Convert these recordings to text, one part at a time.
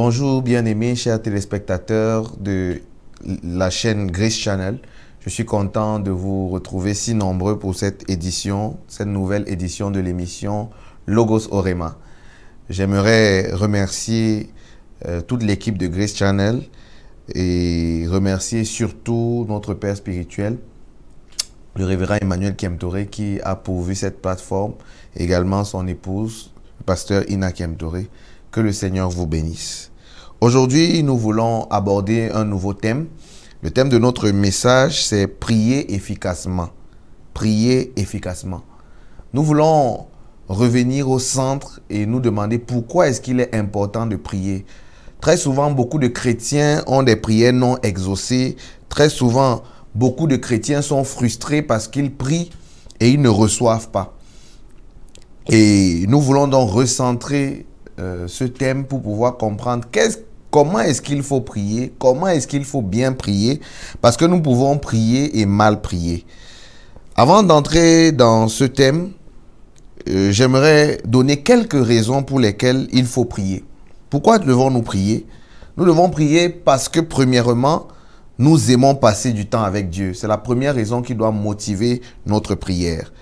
Bonjour bien-aimés, chers téléspectateurs de la chaîne Grace Channel. Je suis content de vous retrouver si nombreux pour cette édition, cette nouvelle édition de l'émission Logos Orema. J'aimerais remercier toute l'équipe de Grace Channel et remercier surtout notre père spirituel, le révérend Emmanuel Kiemtore, qui a pourvu cette plateforme, également son épouse, le pasteur Ina Kiemtore. Que le Seigneur vous bénisse. Aujourd'hui, nous voulons aborder un nouveau thème. Le thème de notre message, c'est prier efficacement. Prier efficacement. Nous voulons revenir au centre et nous demander pourquoi est-ce qu'il est important de prier. Très souvent, beaucoup de chrétiens ont des prières non exaucées. Très souvent, beaucoup de chrétiens sont frustrés parce qu'ils prient et ils ne reçoivent pas. Et nous voulons donc recentrer ce thème pour pouvoir comprendre comment est-ce qu'il faut prier, comment est-ce qu'il faut bien prier, parce que nous pouvons prier et mal prier. Avant d'entrer dans ce thème, j'aimerais donner quelques raisons pour lesquelles il faut prier. Pourquoi devons-nous prier? Nous devons prier parce que premièrement, nous aimons passer du temps avec Dieu. C'est la première raison qui doit motiver notre prière.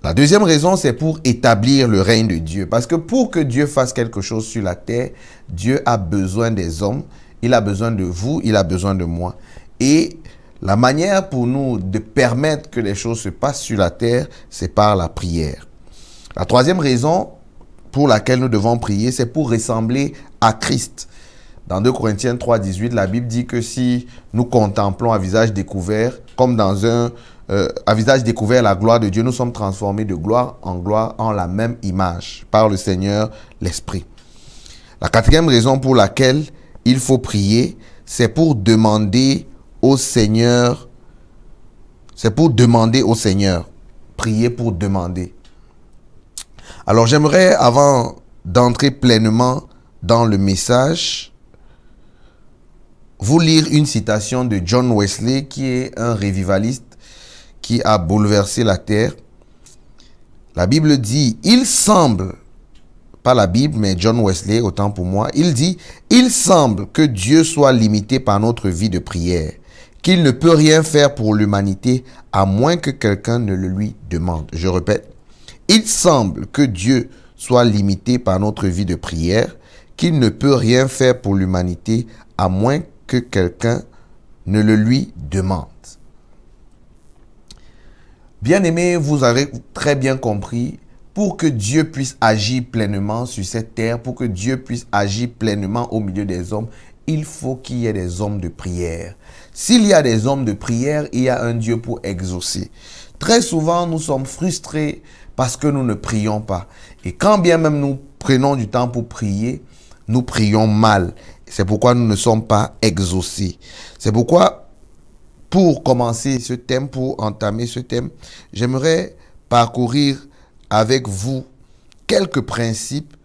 La deuxième raison, c'est pour établir le règne de Dieu. Parce que pour que Dieu fasse quelque chose sur la terre, Dieu a besoin des hommes, il a besoin de vous, il a besoin de moi. Et la manière pour nous de permettre que les choses se passent sur la terre, c'est par la prière. La troisième raison pour laquelle nous devons prier, c'est pour ressembler à Christ. Dans 2 Corinthiens 3, 18, la Bible dit que si nous contemplons à visage découvert, comme dans à visage découvert la gloire de Dieu, nous sommes transformés de gloire en la même image par le Seigneur, l'Esprit. La quatrième raison pour laquelle il faut prier, c'est pour demander au Seigneur. C'est pour demander au Seigneur. Prier pour demander. Alors j'aimerais, avant d'entrer pleinement dans le message, vous lire une citation de John Wesley, qui est un révivaliste qui a bouleversé la terre. La Bible dit, il semble, pas la Bible, mais John Wesley, autant pour moi, il dit, il semble que Dieu soit limité par notre vie de prière, qu'il ne peut rien faire pour l'humanité à moins que quelqu'un ne le lui demande. Je répète, il semble que Dieu soit limité par notre vie de prière, qu'il ne peut rien faire pour l'humanité à moins que quelqu'un ne le lui demande. Bien-aimés, vous avez très bien compris, pour que Dieu puisse agir pleinement sur cette terre, pour que Dieu puisse agir pleinement au milieu des hommes, il faut qu'il y ait des hommes de prière. S'il y a des hommes de prière, il y a un Dieu pour exaucer. Très souvent, nous sommes frustrés parce que nous ne prions pas. Et quand bien même nous prenons du temps pour prier, nous prions mal. C'est pourquoi nous ne sommes pas exaucés. C'est pourquoi, pour commencer ce thème, pour entamer ce thème, j'aimerais parcourir avec vous quelques principes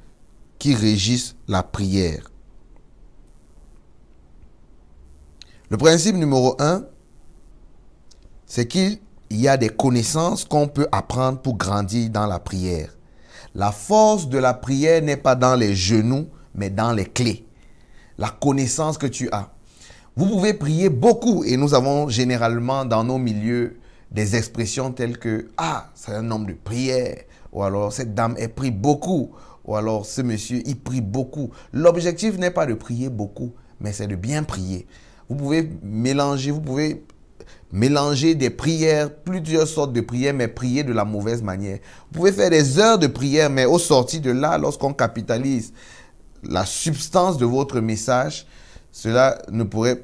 qui régissent la prière. Le principe numéro 1, c'est qu'il y a des connaissances qu'on peut apprendre pour grandir dans la prière. La force de la prière n'est pas dans les genoux, mais dans les clés. La connaissance que tu as. Vous pouvez prier beaucoup et nous avons généralement dans nos milieux des expressions telles que « Ah, c'est un homme de prière » ou alors « Cette dame, elle prie beaucoup » ou alors « Ce monsieur, il prie beaucoup ». L'objectif n'est pas de prier beaucoup, mais c'est de bien prier. Vous pouvez mélanger des prières, plusieurs sortes de prières, mais prier de la mauvaise manière. Vous pouvez faire des heures de prière, mais au sorti de là, lorsqu'on capitalise la substance de votre message, cela ne pourrait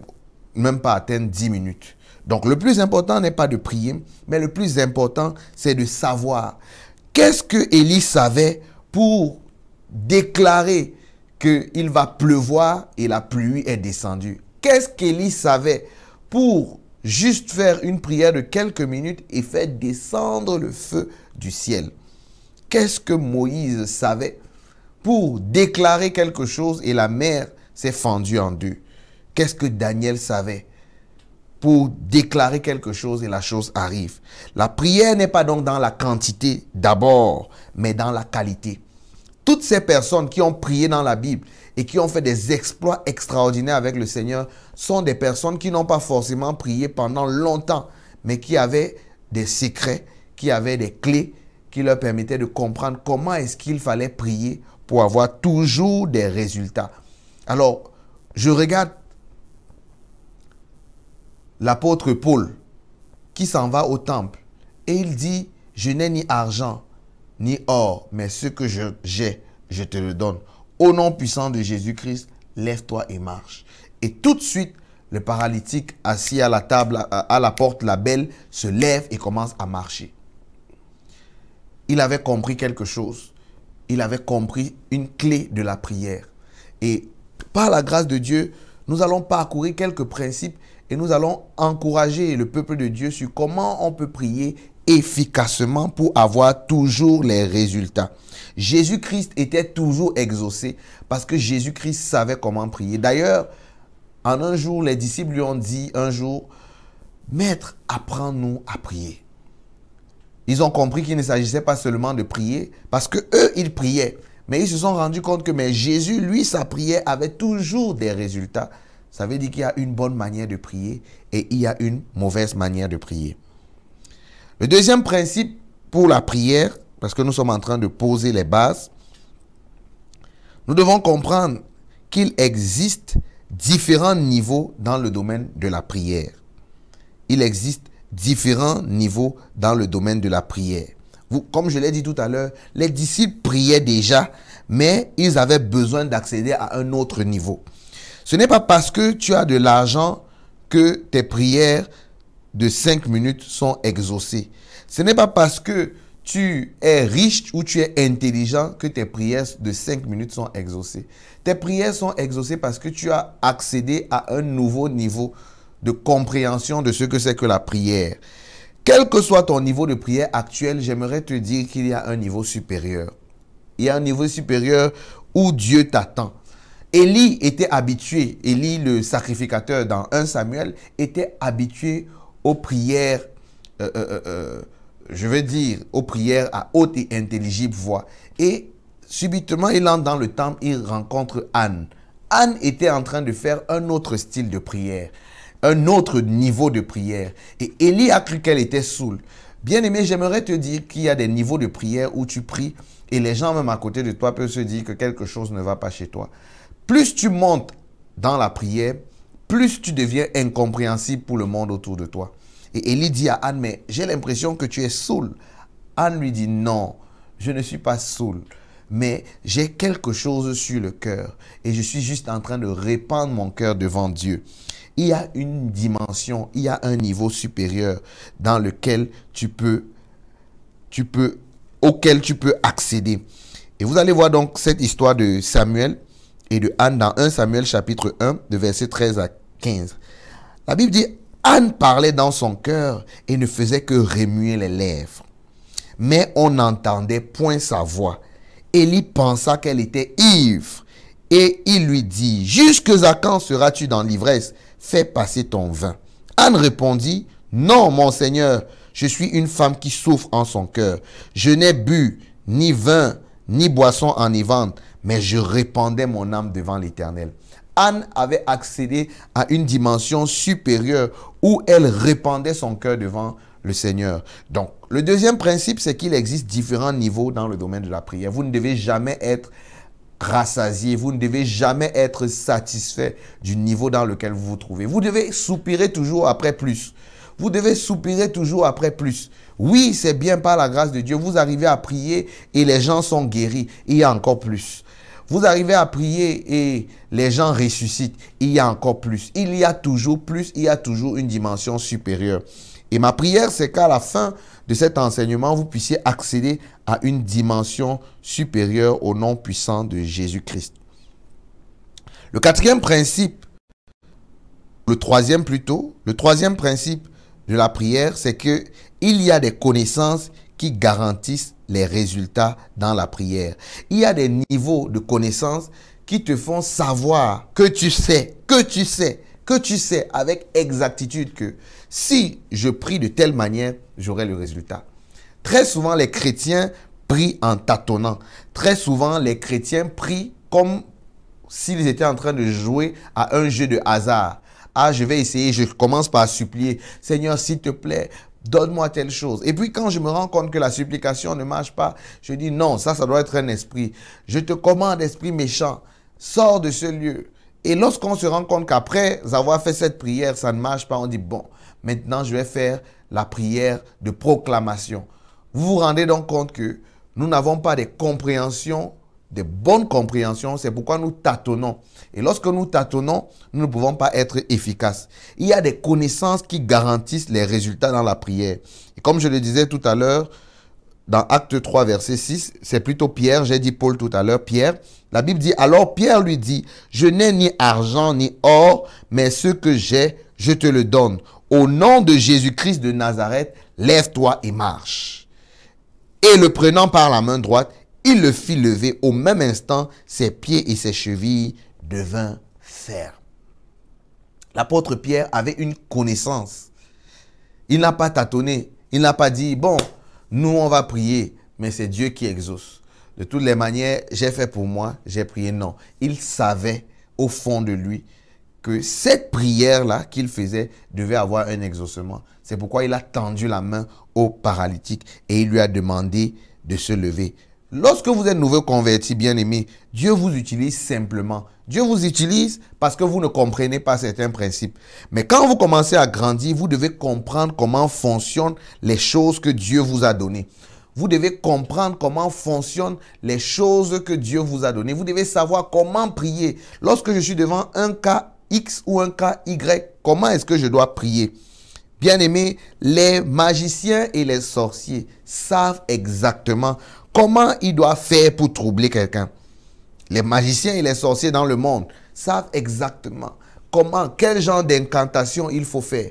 même pas atteindre 10 minutes. Donc, le plus important n'est pas de prier, mais le plus important, c'est de savoir. Qu'est-ce que Élie savait pour déclarer qu'il va pleuvoir et la pluie est descendue? Qu'est-ce qu'Élie savait pour juste faire une prière de quelques minutes et faire descendre le feu du ciel? Qu'est-ce que Moïse savait pour déclarer quelque chose et la mer s'est fendue en deux? Qu'est-ce que Daniel savait pour déclarer quelque chose et la chose arrive? La prière n'est pas donc dans la quantité d'abord, mais dans la qualité. Toutes ces personnes qui ont prié dans la Bible et qui ont fait des exploits extraordinaires avec le Seigneur sont des personnes qui n'ont pas forcément prié pendant longtemps, mais qui avaient des secrets, qui avaient des clés qui leur permettaient de comprendre comment est-ce qu'il fallait prier pour avoir toujours des résultats. Alors, je regarde l'apôtre Paul qui s'en va au temple et il dit, je n'ai ni argent ni or, mais ce que j'ai, je te le donne. Au nom puissant de Jésus-Christ, lève-toi et marche. Et tout de suite, le paralytique assis à la table, à la porte, la belle, se lève et commence à marcher. Il avait compris quelque chose. Il avait compris une clé de la prière. Et par la grâce de Dieu, nous allons parcourir quelques principes et nous allons encourager le peuple de Dieu sur comment on peut prier efficacement pour avoir toujours les résultats. Jésus-Christ était toujours exaucé parce que Jésus-Christ savait comment prier. D'ailleurs, en un jour, les disciples lui ont dit un jour, « Maître, apprends-nous à prier. » Ils ont compris qu'il ne s'agissait pas seulement de prier parce que eux, ils priaient. Mais ils se sont rendus compte que mais Jésus, lui, sa prière avait toujours des résultats. Ça veut dire qu'il y a une bonne manière de prier et il y a une mauvaise manière de prier. Le deuxième principe pour la prière, parce que nous sommes en train de poser les bases, nous devons comprendre qu'il existe différents niveaux dans le domaine de la prière. Il existe différents niveaux dans le domaine de la prière. Comme je l'ai dit tout à l'heure, les disciples priaient déjà, mais ils avaient besoin d'accéder à un autre niveau. Ce n'est pas parce que tu as de l'argent que tes prières de 5 minutes sont exaucées. Ce n'est pas parce que tu es riche ou tu es intelligent que tes prières de 5 minutes sont exaucées. Tes prières sont exaucées parce que tu as accédé à un nouveau niveau de compréhension de ce que c'est que la prière. Quel que soit ton niveau de prière actuel, j'aimerais te dire qu'il y a un niveau supérieur. Il y a un niveau supérieur où Dieu t'attend. Élie était habitué, Élie le sacrificateur dans 1 Samuel, était habitué aux prières, je veux dire, aux prières à haute et intelligible voix. Et subitement, il entre dans le temple, il rencontre Anne. Anne était en train de faire un autre style de prière, un autre niveau de prière. Et Élie a cru qu'elle était saoule. Bien-aimé, j'aimerais te dire qu'il y a des niveaux de prière où tu pries et les gens même à côté de toi peuvent se dire que quelque chose ne va pas chez toi. Plus tu montes dans la prière, plus tu deviens incompréhensible pour le monde autour de toi. Et Élie dit à Anne, mais j'ai l'impression que tu es saoul. Anne lui dit, non, je ne suis pas saoul, mais j'ai quelque chose sur le cœur et je suis juste en train de répandre mon cœur devant Dieu. Il y a une dimension, il y a un niveau supérieur dans lequel auquel tu peux accéder. Et vous allez voir donc cette histoire de Samuel et de Anne dans 1 Samuel chapitre 1, de versets 13 à 15. La Bible dit, Anne parlait dans son cœur et ne faisait que remuer les lèvres. Mais on n'entendait point sa voix. Élie pensa qu'elle était ivre. Et il lui dit, jusque à quand seras-tu dans l'ivresse? Fais passer ton vin. Anne répondit, non, mon Seigneur, je suis une femme qui souffre en son cœur. Je n'ai bu ni vin, ni boisson enivrante, mais je répandais mon âme devant l'Éternel. Anne avait accédé à une dimension supérieure où elle répandait son cœur devant le Seigneur. Donc, le deuxième principe, c'est qu'il existe différents niveaux dans le domaine de la prière. Vous ne devez jamais être rassasié, vous ne devez jamais être satisfait du niveau dans lequel vous vous trouvez. Vous devez soupirer toujours après plus. Vous devez soupirer toujours après plus. Oui, c'est bien par la grâce de Dieu. Vous arrivez à prier et les gens sont guéris. Il y a encore plus. Vous arrivez à prier et les gens ressuscitent. Il y a encore plus. Il y a toujours plus. Il y a toujours une dimension supérieure. Et ma prière, c'est qu'à la fin de cet enseignement, vous puissiez accéder à une dimension supérieure au nom puissant de Jésus-Christ. Le quatrième principe, le troisième principe de la prière, c'est qu'il y a des connaissances qui garantissent les résultats dans la prière. Il y a des niveaux de connaissances qui te font savoir que tu sais avec exactitude que si je prie de telle manière, j'aurai le résultat. Très souvent, les chrétiens prient en tâtonnant. Très souvent, les chrétiens prient comme s'ils étaient en train de jouer à un jeu de hasard. Ah, je vais essayer, je commence par supplier. Seigneur, s'il te plaît, donne-moi telle chose. Et puis quand je me rends compte que la supplication ne marche pas, je dis non, ça doit être un esprit. Je te commande, esprit méchant, sors de ce lieu. Et lorsqu'on se rend compte qu'après avoir fait cette prière, ça ne marche pas, on dit bon, maintenant je vais faire la prière de proclamation. Vous vous rendez donc compte que nous n'avons pas de compréhension, de bonnes compréhensions, c'est pourquoi nous tâtonnons. Et lorsque nous tâtonnons, nous ne pouvons pas être efficaces. Il y a des connaissances qui garantissent les résultats dans la prière. Et comme je le disais tout à l'heure, dans Acte 3, verset 6, c'est plutôt Pierre, j'ai dit Paul tout à l'heure, Pierre, la Bible dit, alors Pierre lui dit, je n'ai ni argent ni or, mais ce que j'ai, je te le donne. Au nom de Jésus-Christ de Nazareth, lève-toi et marche. Et le prenant par la main droite, il le fit lever. Au même instant, ses pieds et ses chevilles devinrent fermes. L'apôtre Pierre avait une connaissance. Il n'a pas tâtonné. Il n'a pas dit, bon, nous on va prier, mais c'est Dieu qui exauce. De toutes les manières, j'ai fait pour moi, j'ai prié. Non, il savait au fond de lui que cette prière-là qu'il faisait devait avoir un exaucement. C'est pourquoi il a tendu la main au paralytique et il lui a demandé de se lever. Lorsque vous êtes nouveau converti, bien-aimé, Dieu vous utilise simplement. Dieu vous utilise parce que vous ne comprenez pas certains principes. Mais quand vous commencez à grandir, vous devez comprendre comment fonctionnent les choses que Dieu vous a données. Vous devez comprendre comment fonctionnent les choses que Dieu vous a données. Vous devez savoir comment prier. Lorsque je suis devant un cas X ou un cas Y, comment est-ce que je dois prier? Bien-aimés, les magiciens et les sorciers savent exactement comment ils doivent faire pour troubler quelqu'un. Les magiciens et les sorciers dans le monde savent exactement comment, quel genre d'incantation il faut faire,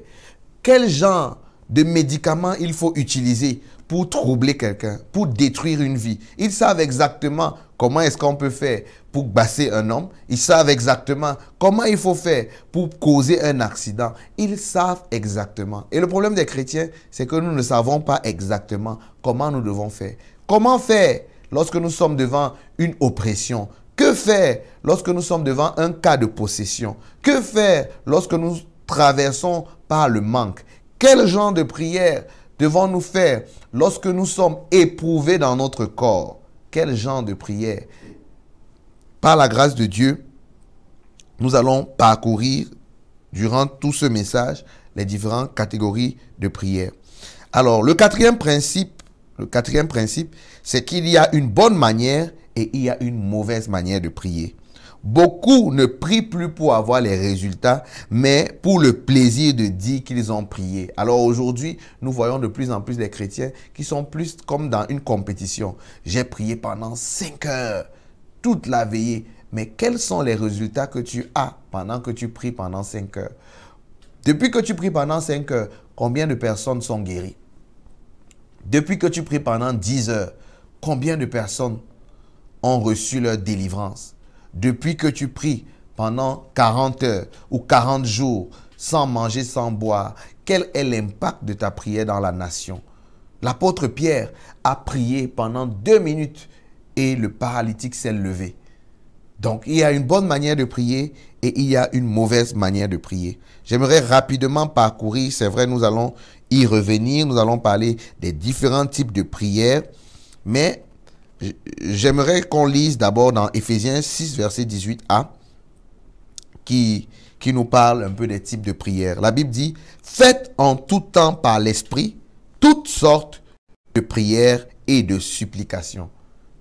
quel genre de médicaments il faut utiliser pour troubler quelqu'un, pour détruire une vie. Ils savent exactement comment est-ce qu'on peut faire pour basser un homme. Ils savent exactement comment il faut faire pour causer un accident. Ils savent exactement. Et le problème des chrétiens, c'est que nous ne savons pas exactement comment nous devons faire. Comment faire lorsque nous sommes devant une oppression? Que faire lorsque nous sommes devant un cas de possession? Que faire lorsque nous traversons par le manque? Quel genre de prière devons-nous faire lorsque nous sommes éprouvés dans notre corps? Quel genre de prière? Par la grâce de Dieu, nous allons parcourir durant tout ce message les différentes catégories de prière. Alors, le quatrième principe, c'est qu'il y a une bonne manière et il y a une mauvaise manière de prier. Beaucoup ne prient plus pour avoir les résultats, mais pour le plaisir de dire qu'ils ont prié. Alors aujourd'hui, nous voyons de plus en plus des chrétiens qui sont plus comme dans une compétition. J'ai prié pendant 5 heures, toute la veillée. Mais quels sont les résultats que tu as pendant que tu pries pendant 5 heures? Depuis que tu pries pendant 5 heures, combien de personnes sont guéries? Depuis que tu pries pendant 10 heures, combien de personnes ont reçu leur délivrance? Depuis que tu pries pendant 40 heures ou 40 jours, sans manger, sans boire, quel est l'impact de ta prière dans la nation? L'apôtre Pierre a prié pendant 2 minutes et le paralytique s'est levé. Donc, il y a une bonne manière de prier et il y a une mauvaise manière de prier. J'aimerais rapidement parcourir, c'est vrai, nous allons y revenir, nous allons parler des différents types de prières, mais j'aimerais qu'on lise d'abord dans Éphésiens 6, verset 18a, qui nous parle un peu des types de prières. La Bible dit, « Faites en tout temps par l'Esprit toutes sortes de prières et de supplications. »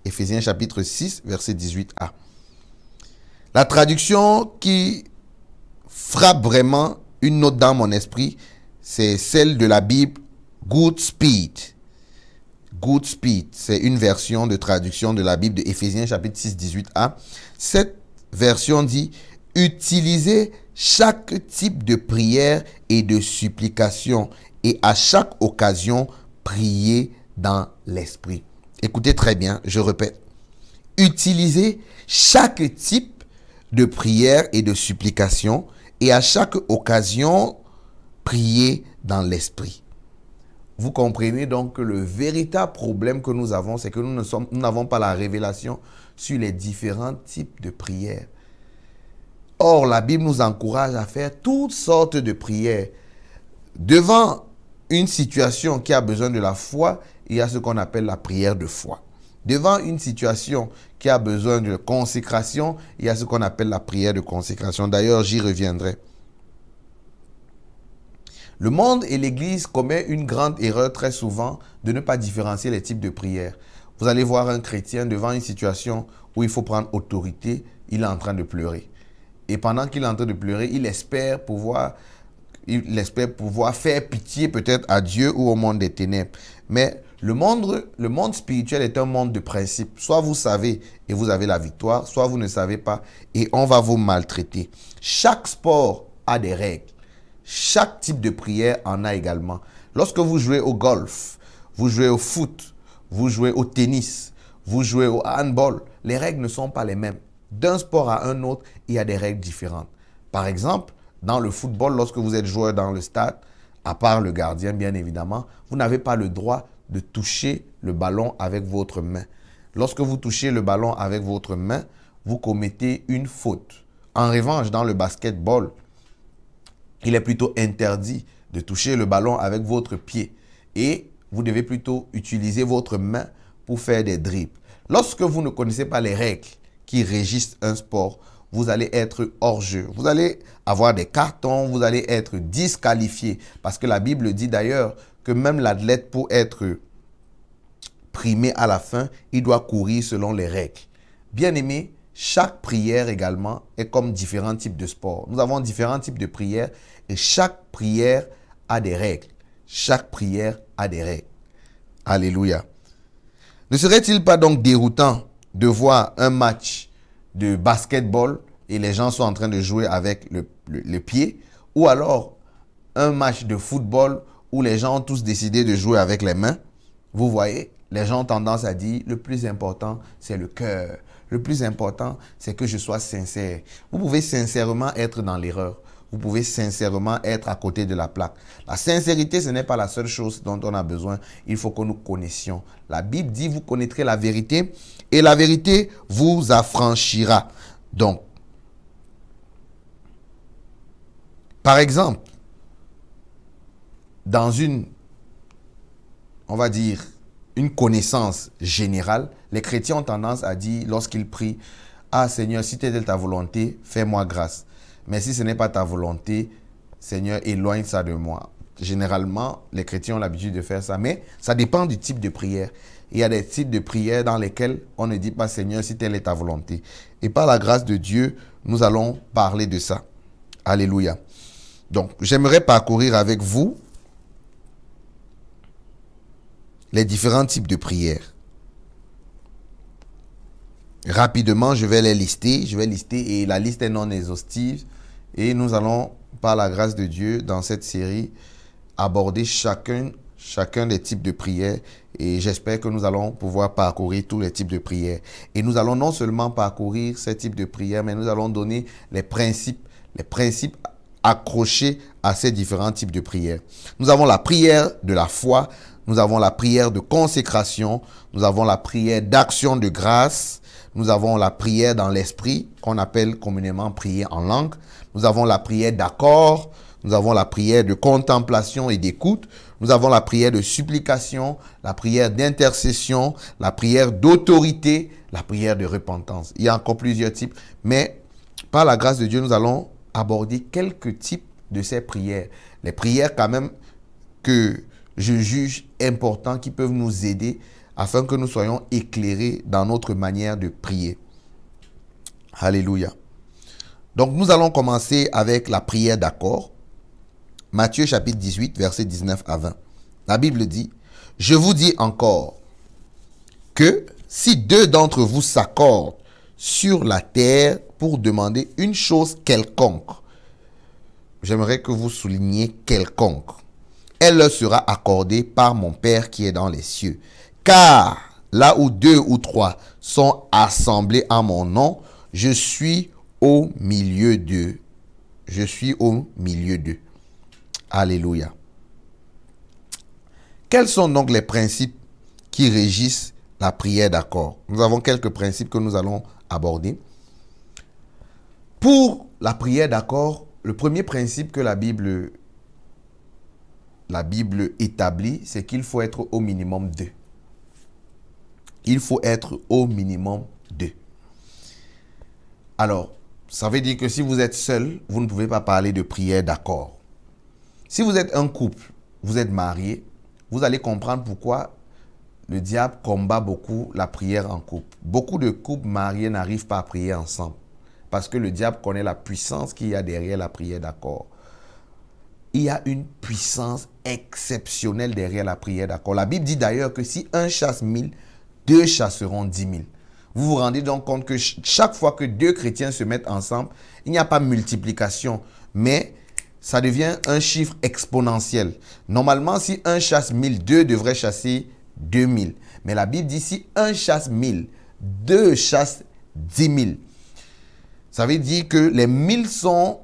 Éphésiens chapitre 6, verset 18a. La traduction qui frappe vraiment une note dans mon esprit, c'est celle de la Bible Good Speed. Good Speed, c'est une version de traduction de la Bible de Éphésiens chapitre 6, 18a. Cette version dit « Utilisez chaque type de prière et de supplication et à chaque occasion, priez dans l'esprit. » Écoutez très bien, je répète. Utilisez chaque type de prière et de supplication et à chaque occasion, priez dans l'esprit. Vous comprenez donc que le véritable problème que nous avons, c'est que nous n'avons pas la révélation sur les différents types de prières. Or, la Bible nous encourage à faire toutes sortes de prières. Devant une situation qui a besoin de la foi, il y a ce qu'on appelle la prière de foi. Devant une situation qui a besoin de consécration, il y a ce qu'on appelle la prière de consécration. D'ailleurs, j'y reviendrai. Le monde et l'Église commettent une grande erreur très souvent de ne pas différencier les types de prières. Vous allez voir un chrétien devant une situation où il faut prendre autorité, il est en train de pleurer. Et pendant qu'il est en train de pleurer, il espère pouvoir faire pitié peut-être à Dieu ou au monde des ténèbres. Mais le monde spirituel est un monde de principes. Soit vous savez et vous avez la victoire, soit vous ne savez pas et on va vous maltraiter. Chaque sport a des règles. Chaque type de prière en a également. Lorsque vous jouez au golf, vous jouez au foot, vous jouez au tennis, vous jouez au handball, les règles ne sont pas les mêmes. D'un sport à un autre, il y a des règles différentes. Par exemple, dans le football, lorsque vous êtes joueur dans le stade, à part le gardien bien évidemment, vous n'avez pas le droit de toucher le ballon avec votre main. Lorsque vous touchez le ballon avec votre main, vous commettez une faute. En revanche, dans le basketball, il est plutôt interdit de toucher le ballon avec votre pied. Et vous devez plutôt utiliser votre main pour faire des dribbles. Lorsque vous ne connaissez pas les règles qui régissent un sport, vous allez être hors jeu. Vous allez avoir des cartons, vous allez être disqualifié. Parce que la Bible dit d'ailleurs que même l'athlète, pour être primé à la fin, il doit courir selon les règles. Bien aimé, chaque prière également est comme différents types de sports. Nous avons différents types de prières et chaque prière a des règles. Chaque prière a des règles. Alléluia. Ne serait-il pas donc déroutant de voir un match de basketball et les gens sont en train de jouer avec le pied, ou alors un match de football où les gens ont tous décidé de jouer avec les mains? Vous voyez, les gens ont tendance à dire le plus important, c'est le cœur. Le plus important, c'est que je sois sincère. Vous pouvez sincèrement être dans l'erreur. Vous pouvez sincèrement être à côté de la plaque. La sincérité, ce n'est pas la seule chose dont on a besoin. Il faut que nous connaissions. La Bible dit, vous connaîtrez la vérité et la vérité vous affranchira. Donc, par exemple, dans on va dire, une connaissance générale, les chrétiens ont tendance à dire, lorsqu'ils prient, « Ah Seigneur, si telle est ta volonté, fais-moi grâce. Mais si ce n'est pas ta volonté, Seigneur, éloigne ça de moi. » Généralement, les chrétiens ont l'habitude de faire ça, mais ça dépend du type de prière. Il y a des types de prières dans lesquelles on ne dit pas, « Seigneur, si telle est ta volonté. » Et par la grâce de Dieu, nous allons parler de ça. Alléluia. Donc, j'aimerais parcourir avec vous les différents types de prières. Rapidement, je vais les lister. Je vais lister et la liste est non exhaustive. Et nous allons, par la grâce de Dieu, dans cette série, aborder chacun des types de prières. Et j'espère que nous allons pouvoir parcourir tous les types de prières. Et nous allons non seulement parcourir ces types de prières, mais nous allons donner les principes accrochés à ces différents types de prières. Nous avons la prière de la foi. Nous avons la prière de consécration. Nous avons la prière d'action de grâce. Nous avons la prière dans l'esprit, qu'on appelle communément prière en langue. Nous avons la prière d'accord. Nous avons la prière de contemplation et d'écoute. Nous avons la prière de supplication, la prière d'intercession, la prière d'autorité, la prière de repentance. Il y a encore plusieurs types, mais par la grâce de Dieu, nous allons aborder quelques types de ces prières. Les prières quand même que je juge importants, qui peuvent nous aider afin que nous soyons éclairés dans notre manière de prier. Alléluia. Donc, nous allons commencer avec la prière d'accord. Matthieu chapitre 18, versets 19 à 20. La Bible dit, « Je vous dis encore que si deux d'entre vous s'accordent sur la terre pour demander une chose quelconque, j'aimerais que vous souligniez quelconque, elle leur sera accordée par mon Père qui est dans les cieux. Car là où deux ou trois sont assemblés en mon nom, je suis au milieu d'eux. Je suis au milieu d'eux. » Alléluia. Quels sont donc les principes qui régissent la prière d'accord? Nous avons quelques principes que nous allons aborder. Pour la prière d'accord, le premier principe que la Bible établit, c'est qu'il faut être au minimum deux. Il faut être au minimum deux. Alors, ça veut dire que si vous êtes seul, vous ne pouvez pas parler de prière d'accord. Si vous êtes un couple, vous êtes marié, vous allez comprendre pourquoi le diable combat beaucoup la prière en couple. Beaucoup de couples mariés n'arrivent pas à prier ensemble parce que le diable connaît la puissance qu'il y a derrière la prière d'accord. Il y a une puissance exceptionnelle derrière la prière d'accord. La Bible dit d'ailleurs que si un chasse 1000, deux chasseront 10 000. Vous vous rendez donc compte que chaque fois que deux chrétiens se mettent ensemble, il n'y a pas multiplication, mais ça devient un chiffre exponentiel. Normalement, si un chasse 1000, deux devraient chasser 2000. Mais la Bible dit si un chasse 1000, deux chassent 10 000. Ça veut dire que les 1000 sont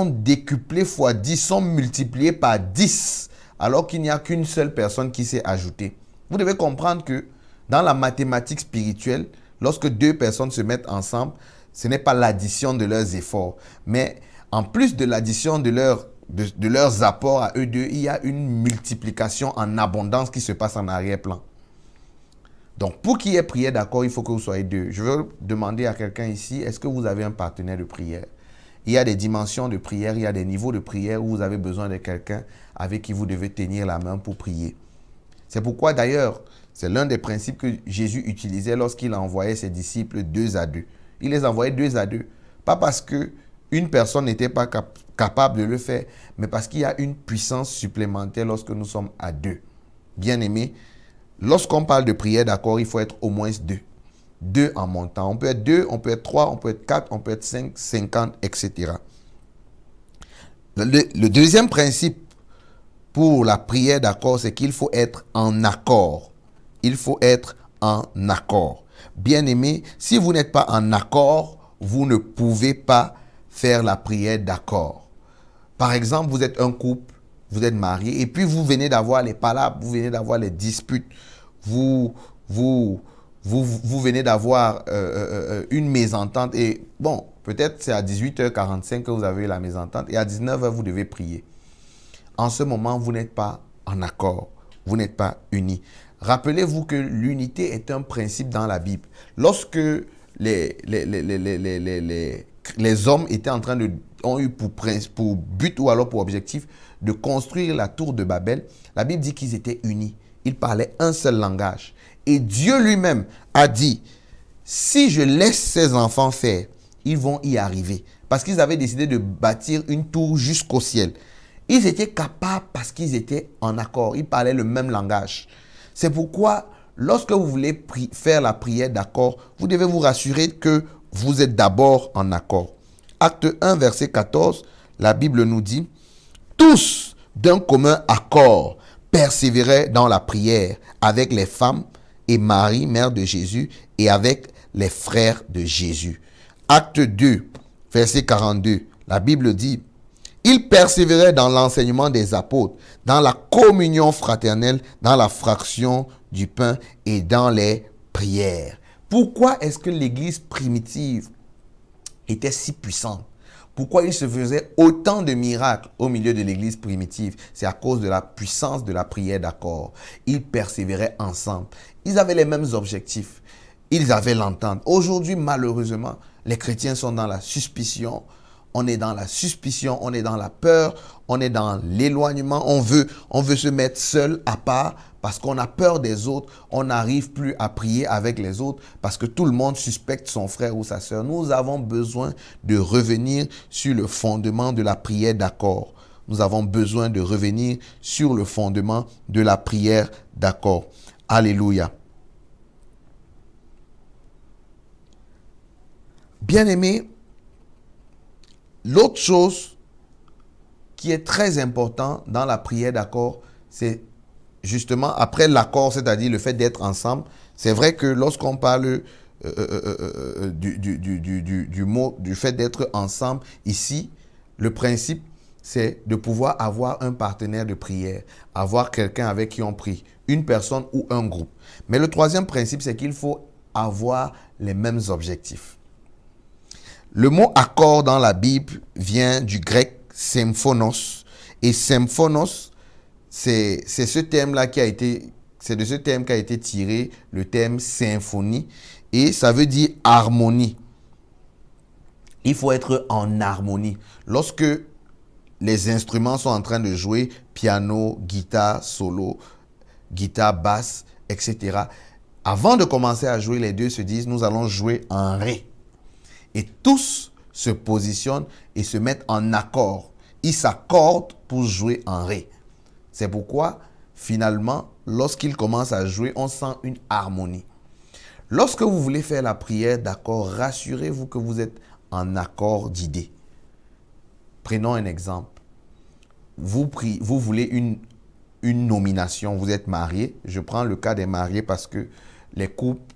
décuplés fois 10, sont multipliés par 10, alors qu'il n'y a qu'une seule personne qui s'est ajoutée. Vous devez comprendre que dans la mathématique spirituelle, lorsque deux personnes se mettent ensemble, ce n'est pas l'addition de leurs efforts. Mais en plus de l'addition de leurs apports à eux deux, il y a une multiplication en abondance qui se passe en arrière-plan. Donc, pour qu'il y ait prière d'accord, il faut que vous soyez deux. Je veux demander à quelqu'un ici, est-ce que vous avez un partenaire de prière? Il y a des dimensions de prière, il y a des niveaux de prière où vous avez besoin de quelqu'un avec qui vous devez tenir la main pour prier. C'est pourquoi d'ailleurs, c'est l'un des principes que Jésus utilisait lorsqu'il envoyait ses disciples 2 à 2. Il les envoyait 2 à 2. Pas parce qu'une personne n'était pas capable de le faire, mais parce qu'il y a une puissance supplémentaire lorsque nous sommes à 2. Bien-aimés, lorsqu'on parle de prière d'accord, il faut être au moins 2. 2 en montant. On peut être 2, on peut être 3, on peut être 4, on peut être 5, 50, etc. Le deuxième principe pour la prière d'accord, c'est qu'il faut être en accord. Il faut être en accord. Bien-aimés, si vous n'êtes pas en accord, vous ne pouvez pas faire la prière d'accord. Par exemple, vous êtes un couple, vous êtes marié, et puis vous venez d'avoir les palabres, vous venez d'avoir les disputes, vous venez d'avoir une mésentente, et bon, peut-être c'est à 18h45 que vous avez eu la mésentente, et à 19h, vous devez prier. En ce moment, vous n'êtes pas en accord, vous n'êtes pas unis. Rappelez-vous que l'unité est un principe dans la Bible. Lorsque les hommes étaient en train de, ont eu pour but ou alors pour objectif de construire la tour de Babel, la Bible dit qu'ils étaient unis. Ils parlaient un seul langage. Et Dieu lui-même a dit, si je laisse ces enfants faire, ils vont y arriver. Parce qu'ils avaient décidé de bâtir une tour jusqu'au ciel. Ils étaient capables parce qu'ils étaient en accord. Ils parlaient le même langage. C'est pourquoi, lorsque vous voulez faire la prière d'accord, vous devez vous rassurer que vous êtes d'abord en accord. Acte 1, verset 14, la Bible nous dit, « Tous d'un commun accord persévéraient dans la prière avec les femmes et Marie, mère de Jésus, et avec les frères de Jésus. » Acte 2, verset 42, la Bible dit, ils persévéraient dans l'enseignement des apôtres, dans la communion fraternelle, dans la fraction du pain et dans les prières. Pourquoi est-ce que l'église primitive était si puissante? Pourquoi il se faisait autant de miracles au milieu de l'église primitive? C'est à cause de la puissance de la prière d'accord. Ils persévéraient ensemble. Ils avaient les mêmes objectifs. Ils avaient l'entente. Aujourd'hui, malheureusement, les chrétiens sont dans la suspicion. On est dans la suspicion, on est dans la peur, on est dans l'éloignement. On veut se mettre seul à part parce qu'on a peur des autres. On n'arrive plus à prier avec les autres parce que tout le monde suspecte son frère ou sa sœur. Nous avons besoin de revenir sur le fondement de la prière d'accord. Nous avons besoin de revenir sur le fondement de la prière d'accord. Alléluia. Bien-aimés, l'autre chose qui est très important dans la prière d'accord, c'est justement après l'accord, c'est-à-dire le fait d'être ensemble. C'est vrai que lorsqu'on parle du fait d'être ensemble, ici, le principe, c'est de pouvoir avoir un partenaire de prière, avoir quelqu'un avec qui on prie, une personne ou un groupe. Mais le troisième principe, c'est qu'il faut avoir les mêmes objectifs. Le mot accord dans la Bible vient du grec symphonos. Et symphonos, c'est ce thème-là qui a été, c'est de ce thème qu'a été tiré le thème symphonie. Et ça veut dire harmonie. Il faut être en harmonie. Lorsque les instruments sont en train de jouer, piano, guitare, solo, guitare, basse, etc. Avant de commencer à jouer, les deux se disent, nous allons jouer en ré. Et tous se positionnent et se mettent en accord. Ils s'accordent pour jouer en ré. C'est pourquoi, finalement, lorsqu'ils commencent à jouer, on sent une harmonie. Lorsque vous voulez faire la prière d'accord, rassurez-vous que vous êtes en accord d'idées. Prenons un exemple. Vous voulez une nomination, vous êtes marié. Je prends le cas des mariés parce que les couples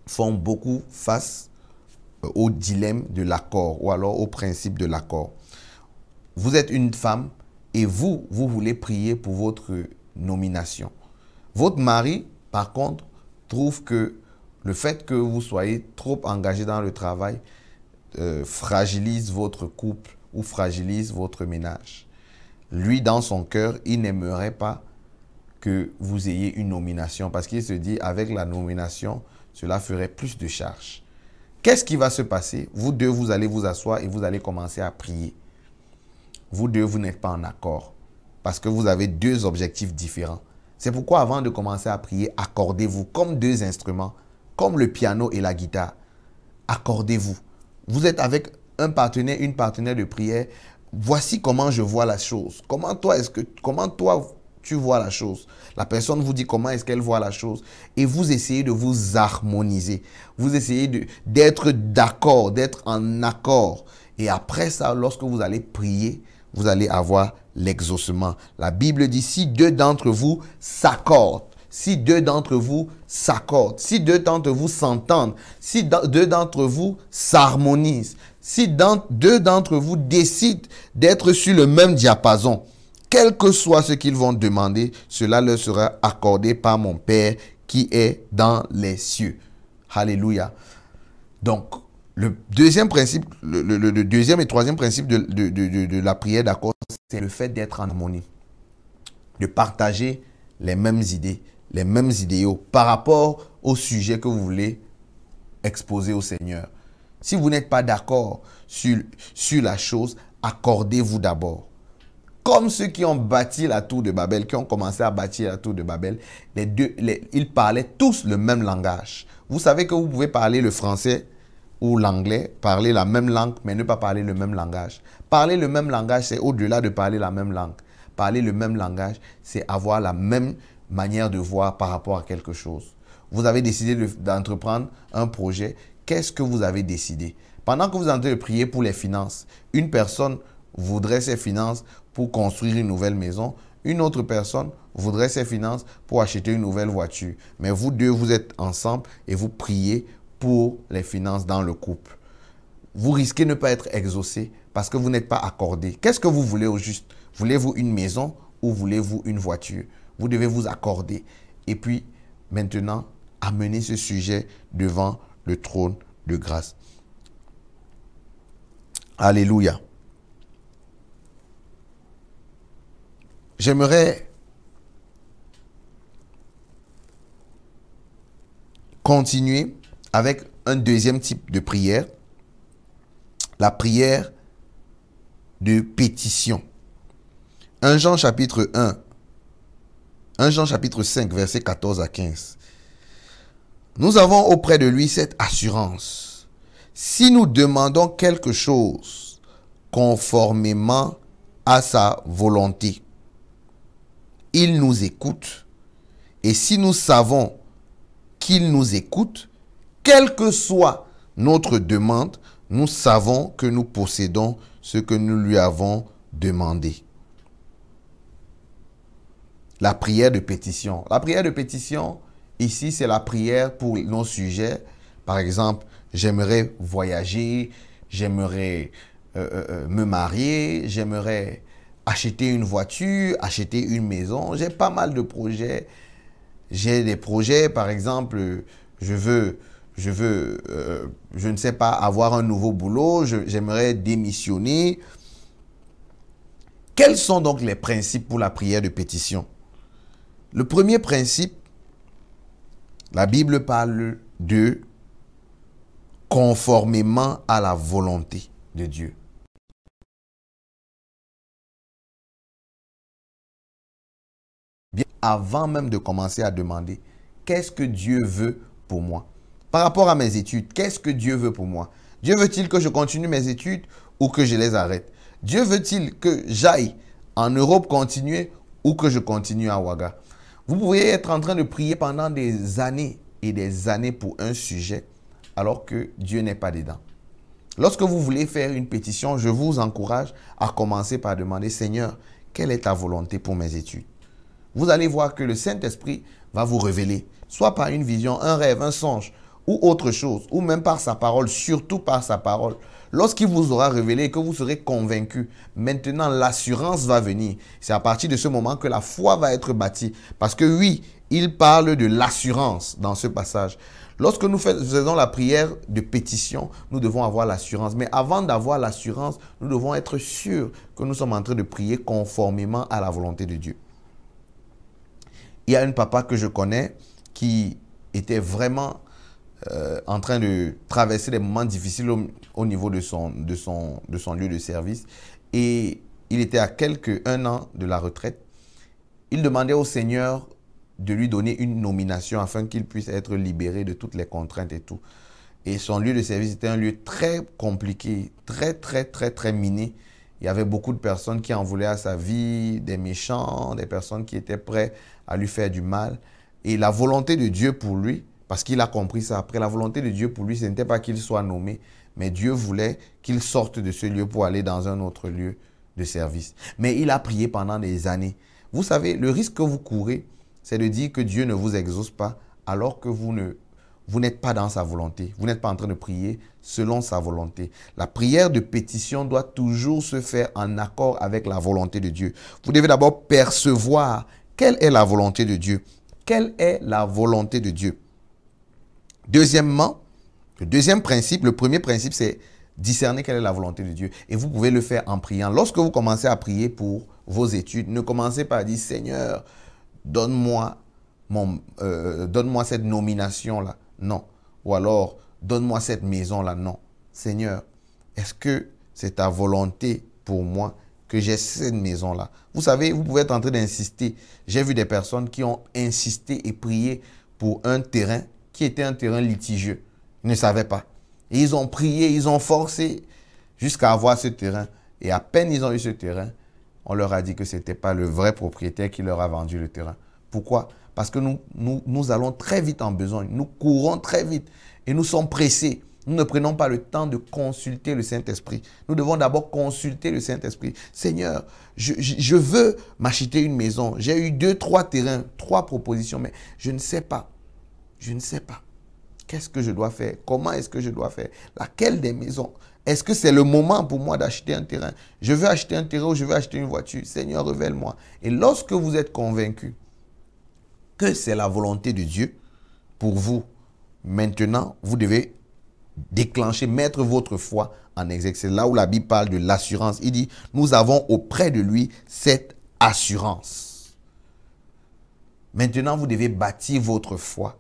font beaucoup face au dilemme de l'accord ou alors au principe de l'accord. Vous êtes une femme et vous voulez prier pour votre nomination. Votre mari, par contre, trouve que le fait que vous soyez trop engagé dans le travail fragilise votre couple ou fragilise votre ménage. Lui, dans son cœur, il n'aimerait pas que vous ayez une nomination parce qu'il se dit, avec la nomination, cela ferait plus de charges. Qu'est-ce qui va se passer? Vous deux, vous allez vous asseoir et vous allez commencer à prier. Vous deux, vous n'êtes pas en accord parce que vous avez deux objectifs différents. C'est pourquoi avant de commencer à prier, accordez-vous comme deux instruments, comme le piano et la guitare. Accordez-vous. Vous êtes avec un partenaire, une partenaire de prière. Voici comment je vois la chose. Comment toi, tu vois la chose? La personne vous dit comment est-ce qu'elle voit la chose. Et vous essayez de vous harmoniser. Vous essayez d'être d'accord, d'être en accord. Et après ça, lorsque vous allez prier, vous allez avoir l'exaucement. La Bible dit, si deux d'entre vous s'accordent, si deux d'entre vous s'accordent, si deux d'entre vous s'entendent, si deux d'entre vous s'harmonisent, si deux d'entre vous décident d'être sur le même diapason, quel que soit ce qu'ils vont demander, cela leur sera accordé par mon Père qui est dans les cieux. Alléluia. Donc, le deuxième principe, le deuxième et troisième principe de la prière d'accord, c'est le fait d'être en harmonie, de partager les mêmes idées, les mêmes idéaux par rapport au sujet que vous voulez exposer au Seigneur. Si vous n'êtes pas d'accord sur la chose, accordez-vous d'abord. Comme ceux qui ont bâti la tour de Babel, qui ont commencé à bâtir la tour de Babel, ils parlaient tous le même langage. Vous savez que vous pouvez parler le français ou l'anglais, parler la même langue, mais ne pas parler le même langage. Parler le même langage, c'est au-delà de parler la même langue. Parler le même langage, c'est avoir la même manière de voir par rapport à quelque chose. Vous avez décidé d'entreprendre un projet. Qu'est-ce que vous avez décidé? Pendant que vous êtes en train de prier pour les finances, une personne voudrait ses finances pour construire une nouvelle maison. Une autre personne voudrait ses finances pour acheter une nouvelle voiture. Mais vous deux, vous êtes ensemble et vous priez pour les finances dans le couple. Vous risquez de ne pas être exaucé parce que vous n'êtes pas accordé. Qu'est-ce que vous voulez au juste? Voulez-vous une maison ou voulez-vous une voiture? Vous devez vous accorder. Et puis, maintenant, amener ce sujet devant le trône de grâce. Alléluia. J'aimerais continuer avec un deuxième type de prière, la prière de pétition. 1 Jean chapitre 5, versets 14 à 15. Nous avons auprès de lui cette assurance. Si nous demandons quelque chose conformément à sa volonté, il nous écoute. Et si nous savons qu'il nous écoute, quelle que soit notre demande, nous savons que nous possédons ce que nous lui avons demandé. La prière de pétition. La prière de pétition, ici, c'est la prière pour nos sujets. Par exemple, j'aimerais voyager, j'aimerais me marier, j'aimerais acheter une voiture, acheter une maison. J'ai pas mal de projets. J'ai des projets, par exemple, je veux je ne sais pas, avoir un nouveau boulot, j'aimerais démissionner. Quels sont donc les principes pour la prière de pétition? Le premier principe, la Bible parle de conformément à la volonté de Dieu. Bien avant même de commencer à demander, qu'est-ce que Dieu veut pour moi? Par rapport à mes études, qu'est-ce que Dieu veut pour moi? Dieu veut-il que je continue mes études ou que je les arrête? Dieu veut-il que j'aille en Europe continuer ou que je continue à Ouaga? Vous pouvez être en train de prier pendant des années et des années pour un sujet alors que Dieu n'est pas dedans. Lorsque vous voulez faire une pétition, je vous encourage à commencer par demander, Seigneur, quelle est ta volonté pour mes études? Vous allez voir que le Saint-Esprit va vous révéler, soit par une vision, un rêve, un songe, ou autre chose, ou même par sa parole, surtout par sa parole. Lorsqu'il vous aura révélé et que vous serez convaincu, maintenant l'assurance va venir. C'est à partir de ce moment que la foi va être bâtie. Parce que oui, il parle de l'assurance dans ce passage. Lorsque nous faisons la prière de pétition, nous devons avoir l'assurance. Mais avant d'avoir l'assurance, nous devons être sûrs que nous sommes en train de prier conformément à la volonté de Dieu. Il y a un papa que je connais qui était vraiment en train de traverser des moments difficiles au niveau de son lieu de service. Et il était à un an de la retraite. Il demandait au Seigneur de lui donner une nomination afin qu'il puisse être libéré de toutes les contraintes et tout. Et son lieu de service était un lieu très compliqué, très miné. Il y avait beaucoup de personnes qui en voulaient à sa vie, des méchants, des personnes qui étaient prêts à lui faire du mal. Et la volonté de Dieu pour lui, parce qu'il a compris ça après, la volonté de Dieu pour lui, ce n'était pas qu'il soit nommé, mais Dieu voulait qu'il sorte de ce lieu pour aller dans un autre lieu de service. Mais il a prié pendant des années. Vous savez, le risque que vous courez, c'est de dire que Dieu ne vous exauce pas alors que vous n'êtes pas dans sa volonté. Vous n'êtes pas en train de prier selon sa volonté. La prière de pétition doit toujours se faire en accord avec la volonté de Dieu. Vous devez d'abord percevoir quelle est la volonté de Dieu. Quelle est la volonté de Dieu? Deuxièmement, le premier principe, c'est discerner quelle est la volonté de Dieu. Et vous pouvez le faire en priant. Lorsque vous commencez à prier pour vos études, ne commencez pas à dire, Seigneur, donne-moi cette nomination-là. Non. Ou alors, donne-moi cette maison-là. Non. Seigneur, est-ce que c'est ta volonté pour moi que j'ai cette maison-là? Vous savez, vous pouvez être en train d'insister. J'ai vu des personnes qui ont insisté et prié pour un terrain qui était un terrain litigieux. Ils ne savaient pas. Et ils ont prié, ils ont forcé jusqu'à avoir ce terrain. Et à peine ils ont eu ce terrain, on leur a dit que ce n'était pas le vrai propriétaire qui leur a vendu le terrain. Pourquoi? Parce que nous allons très vite en besogne. Nous courons très vite et nous sommes pressés. Nous ne prenons pas le temps de consulter le Saint-Esprit. Nous devons d'abord consulter le Saint-Esprit. Seigneur, je veux m'acheter une maison. J'ai eu 2, 3 terrains, 3 propositions, mais je ne sais pas. Je ne sais pas. Qu'est-ce que je dois faire? Comment est-ce que je dois faire? Laquelle des maisons? Est-ce que c'est le moment pour moi d'acheter un terrain? Je veux acheter un terrain ou je veux acheter une voiture? Seigneur, révèle-moi. Et lorsque vous êtes convaincu que c'est la volonté de Dieu pour vous, maintenant, vous devez déclencher, mettre votre foi en exercice. C'est là où la Bible parle de l'assurance. Il dit, nous avons auprès de lui cette assurance. Maintenant, vous devez bâtir votre foi.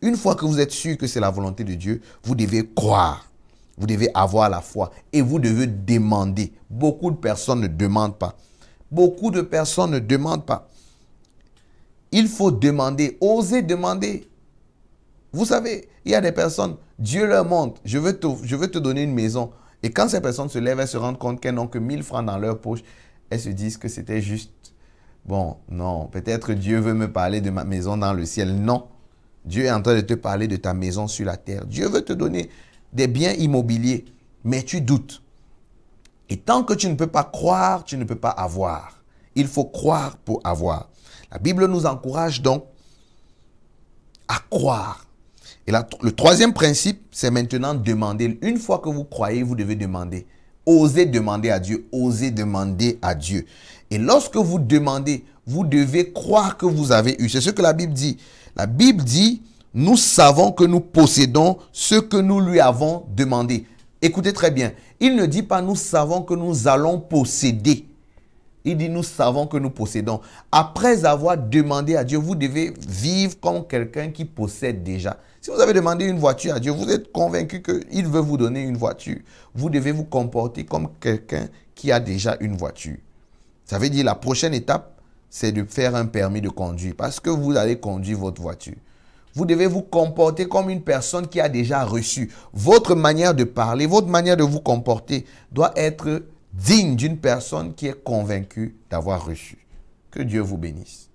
Une fois que vous êtes sûr que c'est la volonté de Dieu, vous devez croire. Vous devez avoir la foi et vous devez demander. Beaucoup de personnes ne demandent pas. Beaucoup de personnes ne demandent pas. Il faut demander, oser demander. Vous savez, il y a des personnes, Dieu leur montre, je veux te donner une maison. Et quand ces personnes se lèvent, elles se rendent compte qu'elles n'ont que 1000 francs dans leur poche. Elles se disent que c'était juste, bon, non, peut-être Dieu veut me parler de ma maison dans le ciel. Non, Dieu est en train de te parler de ta maison sur la terre. Dieu veut te donner des biens immobiliers, mais tu doutes. Et tant que tu ne peux pas croire, tu ne peux pas avoir. Il faut croire pour avoir. La Bible nous encourage donc à croire. Et là, le troisième principe, c'est maintenant demander. Une fois que vous croyez, vous devez demander. Osez demander à Dieu. Osez demander à Dieu. Et lorsque vous demandez, vous devez croire que vous avez eu. C'est ce que la Bible dit. La Bible dit, nous savons que nous possédons ce que nous lui avons demandé. Écoutez très bien. Il ne dit pas nous savons que nous allons posséder. Il dit nous savons que nous possédons. Après avoir demandé à Dieu, vous devez vivre comme quelqu'un qui possède déjà. Si vous avez demandé une voiture à Dieu, vous êtes convaincu qu'il veut vous donner une voiture. Vous devez vous comporter comme quelqu'un qui a déjà une voiture. Ça veut dire la prochaine étape, c'est de faire un permis de conduire parce que vous allez conduire votre voiture. Vous devez vous comporter comme une personne qui a déjà reçu. Votre manière de parler, votre manière de vous comporter doit être digne d'une personne qui est convaincue d'avoir reçu. Que Dieu vous bénisse.